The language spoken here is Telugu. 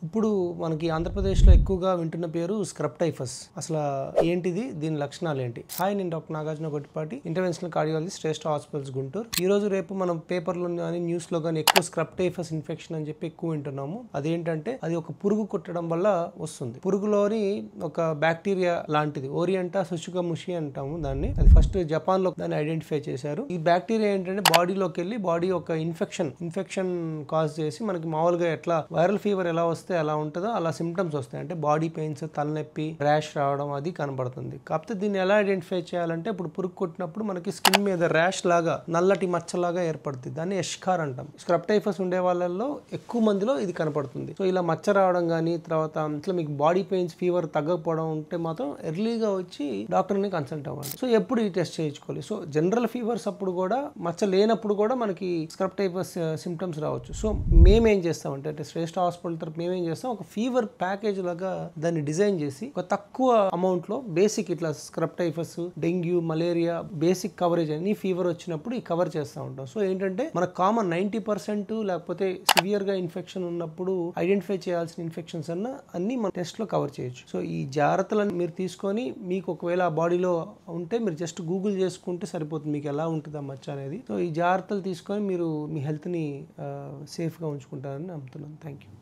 ఇప్పుడు మనకి ఆంధ్రప్రదేశ్లో ఎక్కువగా వింటున్న పేరు స్క్రబ్ టైఫస్. అసలు ఏంటిది, దీని లక్షణాలు ఏంటి? హాయ్, నేను doctor Nagarjuna Gottipati, interventional cardiologist, Shreshta Hospitals Guntur. ఈ రోజు రేపు మనం పేపర్లో కానీ న్యూస్లో కానీ ఎక్కువ స్క్రబ్ టైఫస్ ఇన్ఫెక్షన్ అని చెప్పి ఎక్కువ వింటున్నాము. అదేంటంటే అది ఒక పురుగు కుట్టడం వల్ల వస్తుంది. పురుగులోని ఒక బ్యాక్టీరియా లాంటిది, ఓరియంటా సుషుకముషి అంటాము దాన్ని. అది ఫస్ట్ జపాన్ లో దాన్ని ఐడెంటిఫై చేశారు. ఈ బ్యాక్టీరియా ఏంటంటే బాడీలోకి వెళ్ళి బాడీ ఒక ఇన్ఫెక్షన్ కాజ్ చేసి మనకి మామూలుగా ఎట్లా వైరల్ ఫీవర్ ఎలా వస్తే ఎలా ఉంటుందో అలా సిమ్టమ్స్ వస్తాయి. అంటే బాడీ పెయిన్స్, తలనొప్పి, ర్యాష్ రావడం అది కనబడుతుంది. కాకపోతే దీన్ని ఎలా ఐడెంటిఫై చేయాలంటే ఇప్పుడు పురుగు కొట్టినప్పుడు మనకి స్కిన్ మీద ర్యాష్ లాగా నల్లటి మచ్చలాగా ఏర్పడుతుంది. దాన్ని ఎష్కార్ అంటాం. స్క్రబ్ టైఫస్ ఉండే వాళ్ళల్లో ఎక్కువ మందిలో ఇది కనపడుతుంది. సో ఇలా మచ్చ రావడం కానీ, తర్వాత ఇట్లా మీకు బాడీ పెయిన్స్, ఫీవర్ తగ్గకపోవడం ఉంటే మాత్రం ఎర్లీగా వచ్చి డాక్టర్ని కన్సల్ట్ అవ్వాలి. సో ఎప్పుడు ఈ టెస్ట్ చేయించుకోవాలి. సో జనరల్ ఫీవర్స్ అప్పుడు కూడా, మచ్చ లేనప్పుడు కూడా మనకి స్క్రబ్ టైఫస్ సిమ్టమ్స్ రావచ్చు. సో మేమేం చేస్తామంటే, అంటే శ్రేష్ఠ హాస్పిటల్ తరపు మేమేం చేస్తాం, ఒక ఫీవర్ ప్యాకేజ్ లాగా దాన్ని డిజైన్ చేసి ఒక తక్కువ అమౌంట్ లో బేసిక్ ఇట్లా scrub typhus, dengue, malaria basic coverage అని ఫీవర్ వచ్చినప్పుడు ఈ కవర్ చేస్తూ ఉంటాం. సో ఏంటంటే మన కామన్ 90% లేకపోతే సివియర్ గా ఇన్ఫెక్షన్ ఉన్నప్పుడు ఐడెంటిఫై చేయాల్సిన ఇన్ఫెక్షన్స్ అన్ని మన టెస్ట్ లో కవర్ చేయొచ్చు. సో ఈ జాగ్రత్తలను మీరు తీసుకొని, మీకు ఒకవేళ ఆ బాడీలో ఉంటే మీరు జస్ట్ గూగుల్ చేసుకుంటే సరిపోతుంది, మీకు ఎలా ఉంటుంది ఆ మచ్చ అనేది. సో ఈ జాగ్రత్తలు తీసుకొని మీరు మీ హెల్త్ ని సేఫ్ గా ఉంచుకుంటారని నమ్ముతున్నాను. Thank you.